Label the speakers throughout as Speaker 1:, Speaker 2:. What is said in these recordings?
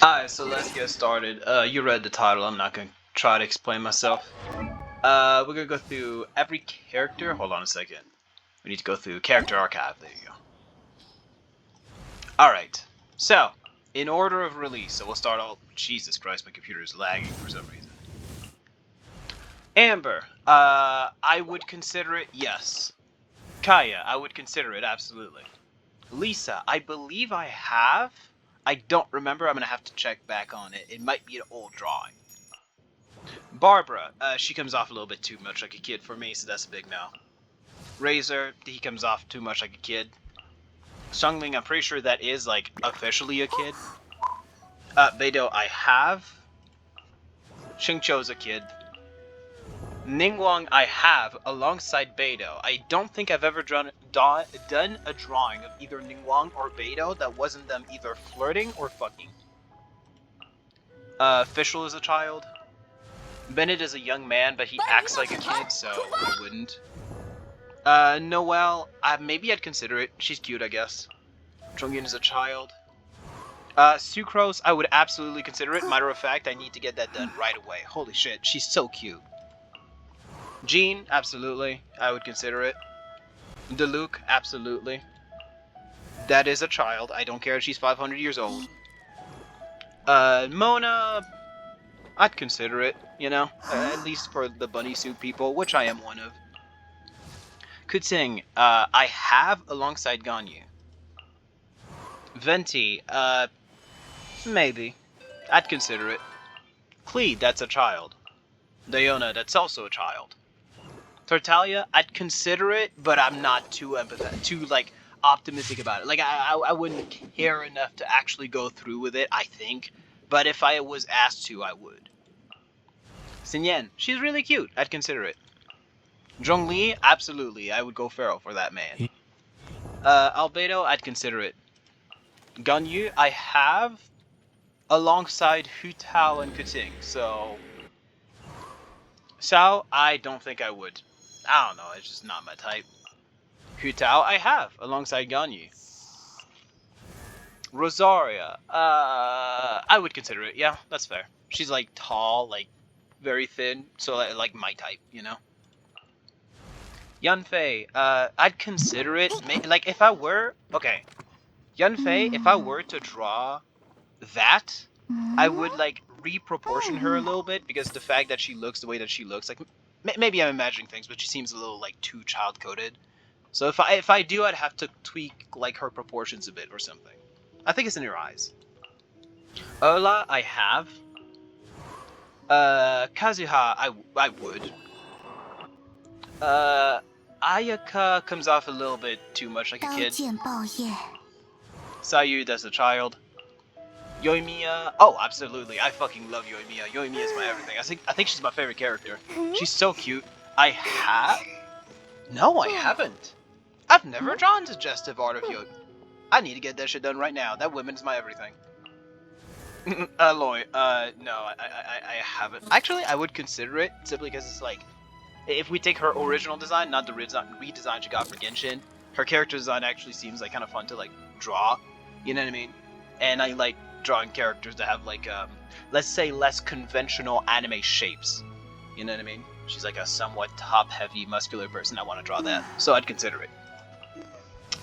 Speaker 1: Alright, so let's get started. You read the title, I'm not gonna try to explain myself. We're gonna go through every character. Hold on a second. We need to go through character archive. There you go. Alright, so, in order of release, so we'll start all. Jesus Christ, my computer is lagging for some reason. Amber, I would consider it, yes. Kaya, I would consider it, absolutely. Lisa, I believe I have. I don't remember, I'm gonna have to check back on it. It might be an old drawing. Barbara, she comes off a little bit too much like a kid for me, so that's a big no. Razor, he comes off too much like a kid. Sungling, I'm pretty sure that is, like, officially a kid. Beidou, I have. Xingqiu's a kid. Ningguang, I have, alongside Beidou. I don't think I've ever done a drawing of either Ningguang or Beidou that wasn't them either flirting or fucking. Fischl is a child. Bennett is a young man, but he acts like a kid, so I wouldn't. Noelle, maybe I'd consider it. She's cute, I guess. Chongyun is a child. Sucrose, I would absolutely consider it. Matter of fact, I need to get that done right away. Holy shit, she's so cute. Jean, absolutely. I would consider it. Deluc, absolutely. That is a child. I don't care if she's 500 years old. Mona, I'd consider it, you know, at least for the bunny suit people, which I am one of. Kuting, I have alongside Ganyu. Venti, maybe. I'd consider it. Cleed, that's a child. Diona, that's also a child. Tartaglia, I'd consider it, but I'm not too like, optimistic about it. Like, I wouldn't care enough to actually go through with it, I think. But if I was asked to, I would. Xinyan, she's really cute. I'd consider it. Zhongli, absolutely. I would go feral for that man. Albedo, I'd consider it. Ganyu, I have alongside Hu Tao and Kuting, so... Xiao, I don't think I would. I don't know, it's just not my type. Hu Tao, I have alongside Ganyu. Rosaria, I would consider it, yeah, that's fair. She's like tall, like very thin, so like my type, you know? Yanfei, I'd consider it, like if I were, okay. Yanfei, if I were to draw that, I would like reproportion her a little bit because the fact that she looks the way that she looks, like maybe I'm imagining things, but she seems a little like too child-coded. So if I do, I'd have to tweak like her proportions a bit or something. I think it's in your eyes. Ola, I have. Kazuha, I would. Ayaka comes off a little bit too much like a kid. Sayu, that's a child. Yoimiya, oh, absolutely. I fucking love Yoimiya. Yoimiya is my everything. I think she's my favorite character. She's so cute. I have? No, I haven't. I've never drawn suggestive art of Yoimiya. I need to get that shit done right now. That woman is my everything. Aloy, no, I haven't. Actually, I would consider it simply because it's like, if we take her original design, not the redesign she got for Genshin, her character design actually seems like kind of fun to like draw. You know what I mean? And I like drawing characters that have like, let's say less conventional anime shapes. You know what I mean? She's like a somewhat top-heavy, muscular person. I want to draw that, so I'd consider it.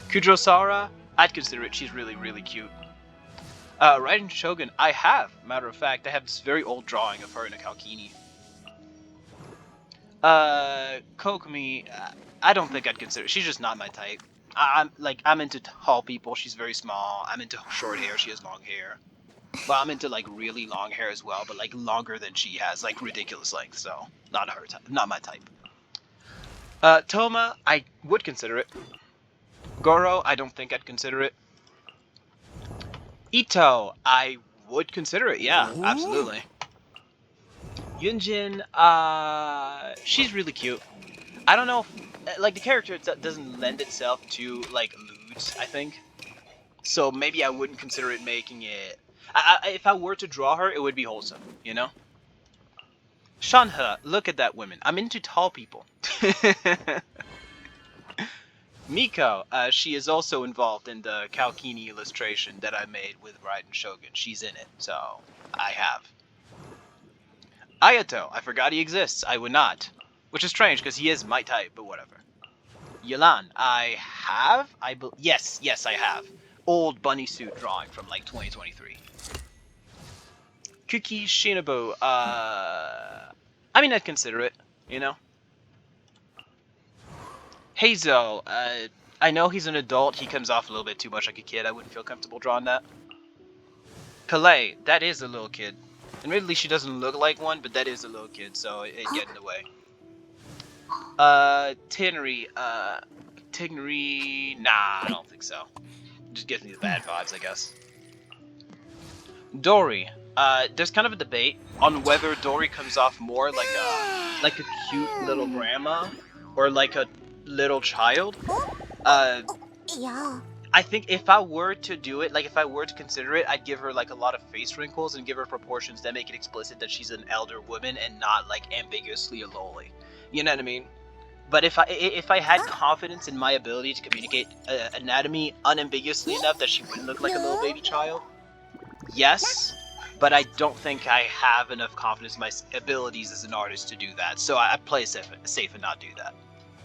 Speaker 1: Kudrosara, I'd consider it. She's really, really cute. Raiden Shogun, I have. Matter of fact, I have this very old drawing of her in a Kalkini. Kokomi, I don't think I'd consider. She's just not my type. I'm into tall people. She's very small. I'm into short hair. She has long hair. Well, I'm into like really long hair as well, but like longer than she has, like ridiculous length. So not her type, not my type. Toma, I would consider it. Goro, I don't think I'd consider it. Ito, I would consider it. Yeah, absolutely. Yunjin, she's really cute. I don't know if, like, the character doesn't lend itself to, like, lewds, I think. So maybe I wouldn't consider it making it... if I were to draw her, it would be wholesome, you know? Shanhe, look at that woman. I'm into tall people. Miko, she is also involved in the Kalkini illustration that I made with Raiden Shogun. She's in it, so I have. Ayato, I forgot he exists. I would not. Which is strange, because he is my type, but whatever. Yelan, I have? Yes, I have. Old bunny suit drawing from, like, 2023. Kuki Shinobu, I mean, I'd consider it, you know? Hazel, I know he's an adult. He comes off a little bit too much like a kid. I wouldn't feel comfortable drawing that. Kalei, that is a little kid. Admittedly, she doesn't look like one, but that is a little kid, so it get in the way. Tinnery, nah, I don't think so. Just gives me the bad vibes, I guess. Dory, there's kind of a debate on whether Dory comes off more like a cute little grandma or like a little child.
Speaker 2: Yeah.
Speaker 1: I think if I were to do it, like if I were to consider it, I'd give her like a lot of face wrinkles and give her proportions that make it explicit that she's an elder woman and not like ambiguously a loli. You know what I mean? But if I had confidence in my ability to communicate anatomy unambiguously enough that she wouldn't look like a little baby child, yes. But I don't think I have enough confidence in my abilities as an artist to do that. So I play safe and not do that.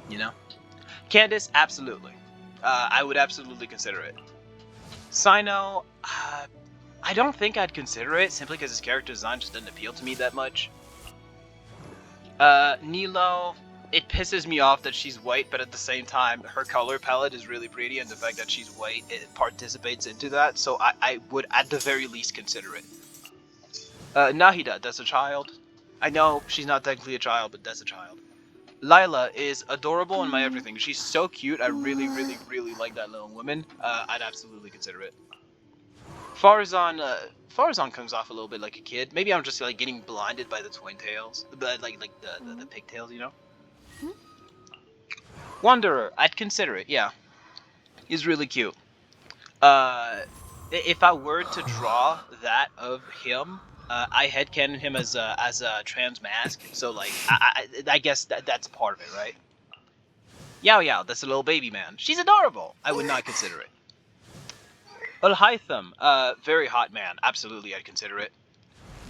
Speaker 1: You know? Candace, absolutely. I would absolutely consider it. Sino, I don't think I'd consider it simply because his character design just doesn't appeal to me that much. Nilo, it pisses me off that she's white, but at the same time, her color palette is really pretty, and the fact that she's white, it participates into that, so I would at the very least consider it. Nahida, that's a child. I know she's not technically a child, but that's a child. Lila is adorable in my everything. She's so cute. I really, really, really like that little woman. I'd absolutely consider it. Farazan comes off a little bit like a kid. Maybe I'm just like getting blinded by the twin tails, but like the pigtails, you know. Wanderer, I'd consider it. Yeah, he's really cute. If I were to draw that of him, I headcanon him as a trans mask. So like, I guess that's part of it, right? Yao, that's a little baby man. She's adorable. I would not consider it. ℓeω𝒹, very hot man. Absolutely, I'd consider it.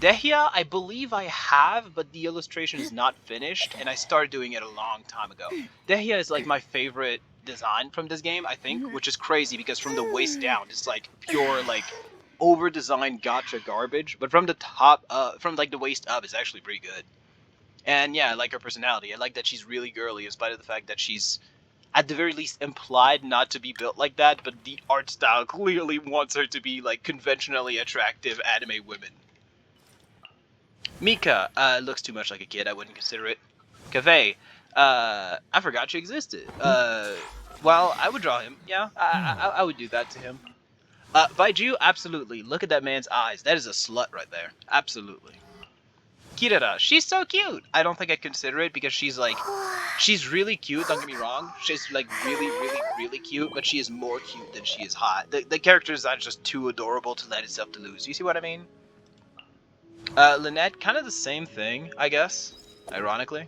Speaker 1: Dehya, I believe I have, but the illustration is not finished, and I started doing it a long time ago. Dehya is like my favorite design from this game, I think, which is crazy because from the waist down, it's like pure like over-designed gotcha garbage, but from the top, from like the waist up, it's actually pretty good. And yeah, I like her personality. I like that she's really girly, in spite of the fact that she's, at the very least, implied not to be built like that, but the art style clearly wants her to be like conventionally attractive anime women. Mika, looks too much like a kid. I wouldn't consider it. Cave, I forgot you existed. Well, I would draw him. Yeah, I would do that to him. Baiju, absolutely. Look at that man's eyes. That is a slut right there. Absolutely. Kirara, she's so cute. I don't think I'd consider it because she's like, she's really cute. Don't get me wrong. She's like really, really, really cute, but she is more cute than she is hot. The character design is just too adorable to let itself to lose. You see what I mean? Lynette, kind of the same thing, I guess. Ironically.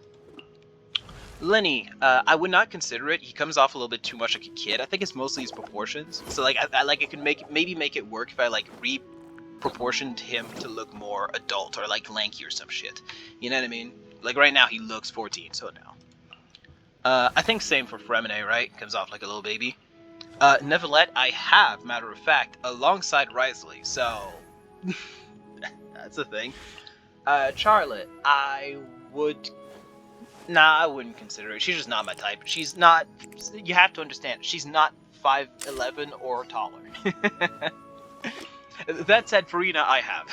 Speaker 1: Lenny, I would not consider it. He comes off a little bit too much like a kid. I think it's mostly his proportions. So like, I could maybe make it work if I like proportioned him to look more adult or like lanky or some shit. You know what I mean? Like right now he looks 14, so no. I think same for Fremine, right? Comes off like a little baby. Neverlet, I have, matter of fact, alongside Risley, so that's a thing. Charlotte, I wouldn't consider it. She's just not my type. She's not, you have to understand, she's not 5'11" or taller. That said, Farina, I have.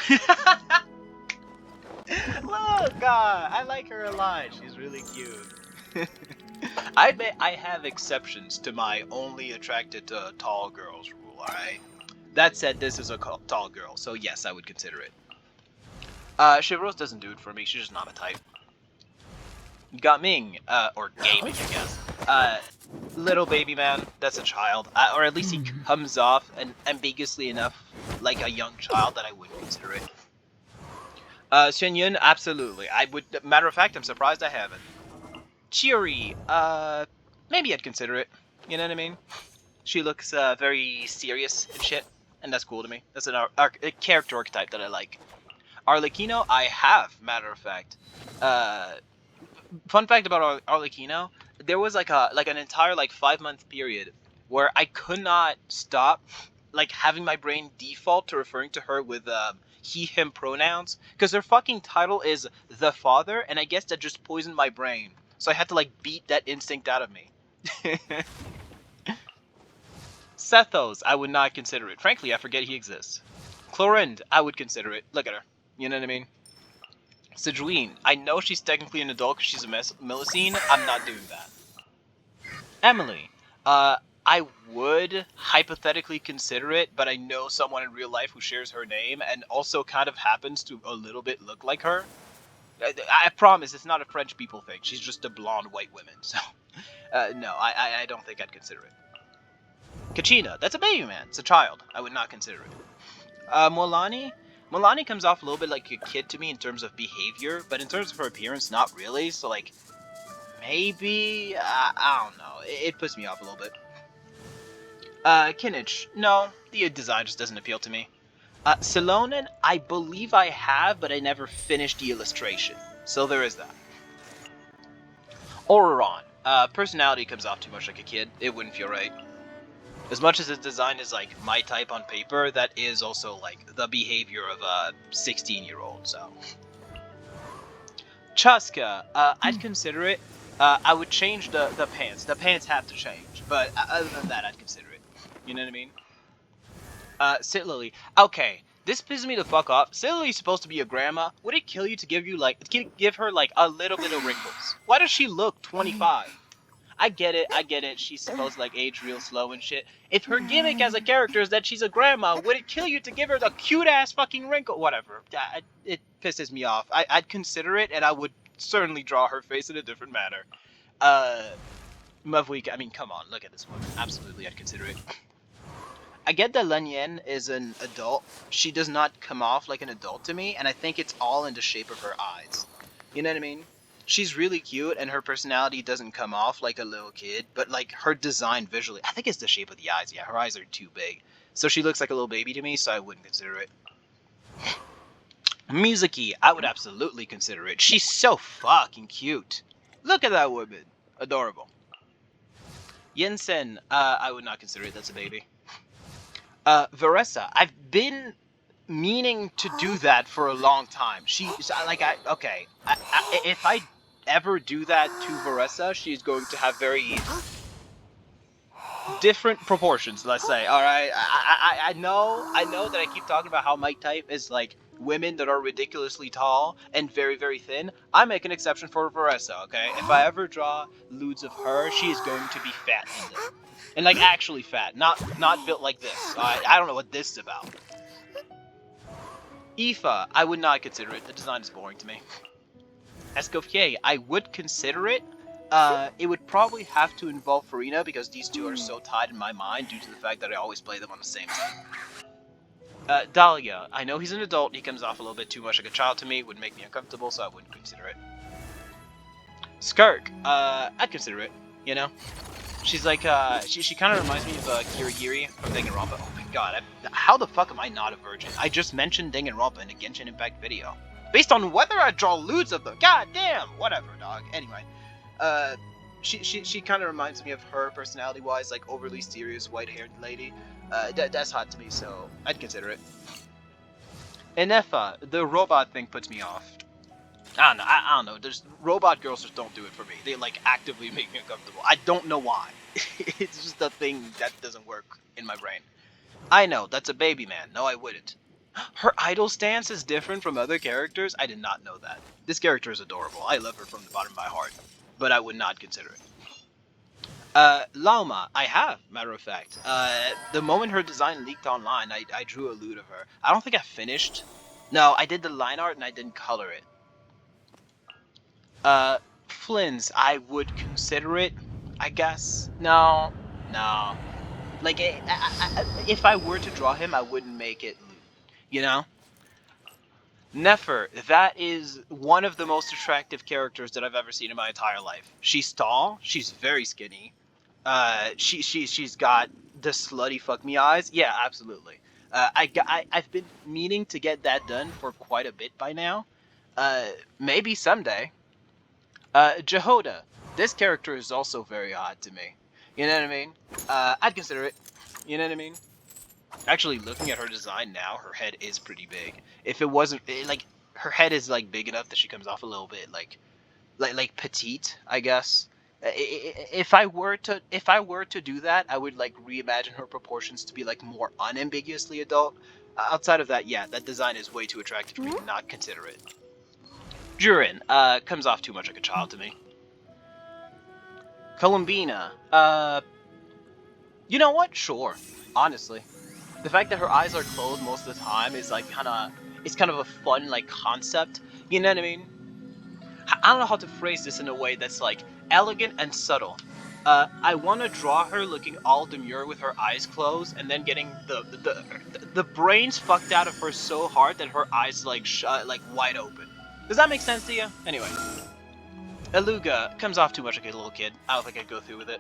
Speaker 1: Look, I like her a lot. She's really cute. I admit I have exceptions to my only attracted to tall girls rule, alright? That said, this is a tall girl, so yes, I would consider it. Chivalrous doesn't do it for me. She's just not a type. Gaming, or gaming, I guess. Little baby man, that's a child. Or at least he comes off and ambiguously enough like a young child that I wouldn't consider it. Xuanyun, absolutely. I would. Matter of fact, I'm surprised I haven't. Chiori, maybe I'd consider it. You know what I mean? She looks very serious and shit, and that's cool to me. That's a character archetype that I like. Arlecchino, I have, matter of fact. Uh, Fun fact about Arlecchino, there was like an entire like 5 month period where I could not stop like having my brain default to referring to her with he him pronouns because her fucking title is the father, and I guess that just poisoned my brain. So I had to like beat that instinct out of me. Sethos, I would not consider it. Frankly, I forget he exists. Clorinde, I would consider it. Look at her. You know what I mean? Sejuine, I know she's technically an adult because she's a Millicene. I'm not doing that. Emily, I would hypothetically consider it, but I know someone in real life who shares her name and also kind of happens to a little bit look like her. I promise it's not a French people thing. She's just a blonde white woman. So, no, I don't think I'd consider it. Kachina, that's a baby man. It's a child. I would not consider it. Milani comes off a little bit like a kid to me in terms of behavior, but in terms of her appearance, not really. So, like, maybe, I don't know. It puts me off a little bit. Kinich, no, the design just doesn't appeal to me. Salonen, I believe I have, but I never finished the illustration. So there is that. Auroron, personality comes off too much like a kid. It wouldn't feel right. As much as its design is like my type on paper, that is also like the behavior of a 16-year-old, so. Chaska, I'd consider it. I would change the pants. The pants have to change, but other than that, I'd consider it. You know what I mean? Citlily. Okay, this pisses me the fuck off. Citlily's supposed to be a grandma. Would it kill you to give her like a little bit of wrinkles? Why does she look 25? I get it. She's supposed to like age real slow and shit. If her gimmick as a character is that she's a grandma, would it kill you to give her the cute ass fucking wrinkle? Whatever. It pisses me off. I'd consider it, and I would certainly draw her face in a different manner. ℓeω𝒹, I mean, come on, look at this one. Absolutely, I'd consider it. I get that Lenyen is an adult. She does not come off like an adult to me, and I think it's all in the shape of her eyes. You know what I mean? She's really cute, and her personality doesn't come off like a little kid, but like her design visually, I think it's the shape of the eyes. Yeah, her eyes are too big. So she looks like a little baby to me, so I wouldn't consider it. Mizuki, I would absolutely consider it. She's so fucking cute. Look at that woman. Adorable. Yensen, I would not consider it. That's a baby. Veressa, I've been meaning to do that for a long time. If I ever do that to Veressa, she's going to have very different proportions, let's say. All right, I know that I keep talking about how my type is like women that are ridiculously tall and very, very thin. I make an exception for Veressa, okay? If I ever draw lewds of her, she is going to be fat in them. And like actually fat, not built like this. I don't know what this is about. Aoife, I would not consider it. The design is boring to me. Escoffier, I would consider it. It would probably have to involve Farina because these two are so tied in my mind due to the fact that I always play them on the same team. Dahlia, I know he's an adult. He comes off a little bit too much like a child to me. It would make me uncomfortable, so I wouldn't consider it. Skirk, I'd consider it. You know. She's like, she kind of reminds me of Kirigiri from Danganronpa. Oh my god, how the fuck am I not a virgin? I just mentioned Danganronpa in a Genshin Impact video. Based on whether I draw lewds of them. God damn, whatever, dog. Anyway, she kind of reminds me of her personality-wise, like overly serious white-haired lady. That's hot to me, so I'd consider it. Enefa, the robot thing puts me off. I don't know. There's robot girls just don't do it for me. They like actively make me uncomfortable. I don't know why. It's just a thing that doesn't work in my brain. I know, that's a baby man. No, I wouldn't. Her idol stance is different from other characters. I did not know that. This character is adorable. I love her from the bottom of my heart. But I would not consider it. Lauma, I have, matter of fact. The moment her design leaked online, I drew a lewd of her. I don't think I finished. No, I did the line art and I didn't color it. Flynn's, I would consider it, I guess. No. Like, if I were to draw him, I wouldn't make it lewd, you know? Nefer, that is one of the most attractive characters that I've ever seen in my entire life. She's tall, she's very skinny, She's got the slutty fuck me eyes. Yeah, absolutely. I've been meaning to get that done for quite a bit by now. Maybe someday. Jehoda. This character is also very odd to me. You know what I mean? I'd consider it. You know what I mean? Actually, looking at her design now, her head is pretty big. If it wasn't like her head is like big enough that she comes off a little bit like petite, I guess. If I were to do that, I would like reimagine her proportions to be like more unambiguously adult. Outside of that, yeah, that design is way too attractive for me to not consider it. Jurin, comes off too much like a child to me. Columbina, you know what? Sure, honestly. The fact that her eyes are closed most of the time is like it's kind of a fun like concept. You know what I mean? I don't know how to phrase this in a way that's like elegant and subtle. I want to draw her looking all demure with her eyes closed, and then getting the brains fucked out of her so hard that her eyes like shut like wide open. Does that make sense to you? Anyway, Eluga comes off too much like a little kid. I don't think I'd go through with it.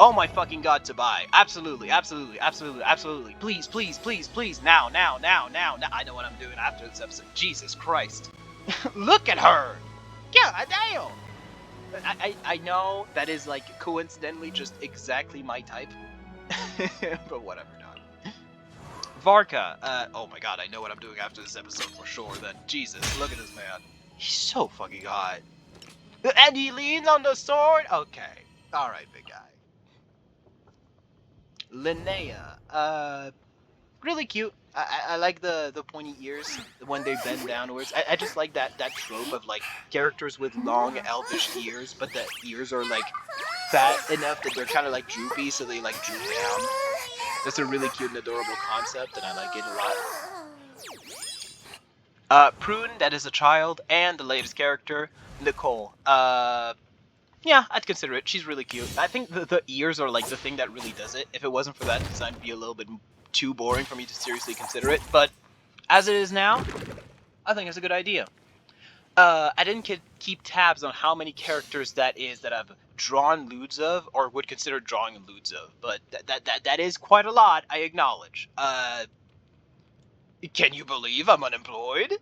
Speaker 1: Oh my fucking god, to buy. Absolutely, absolutely, absolutely, absolutely. Please, please, please, please. Now, now, now, now, now. I know what I'm doing after this episode. Jesus Christ. Look at her. God damn. I know that is like coincidentally just exactly my type. But whatever, dog. Varka. Oh my god, I know what I'm doing after this episode for sure then. Jesus, look at this man. He's so fucking hot. And he leans on the sword? Okay. Alright, big guy. Linnea, really cute. I like the pointy ears when they bend downwards. I just like that trope of like characters with long elvish ears, but the ears are like fat enough that they're kind of like droopy, so they like droop down. That's a really cute and adorable concept, and I like it a lot. Prune, that is a child, and the latest character, Nicole. Yeah, I'd consider it. She's really cute. I think the ears are like the thing that really does it. If it wasn't for that design, it'd be a little bit too boring for me to seriously consider it. But as it is now, I think it's a good idea. I didn't keep tabs on how many characters that is that I've drawn lewds of or would consider drawing lewds of, but that is quite a lot. I acknowledge. Can you believe I'm unemployed?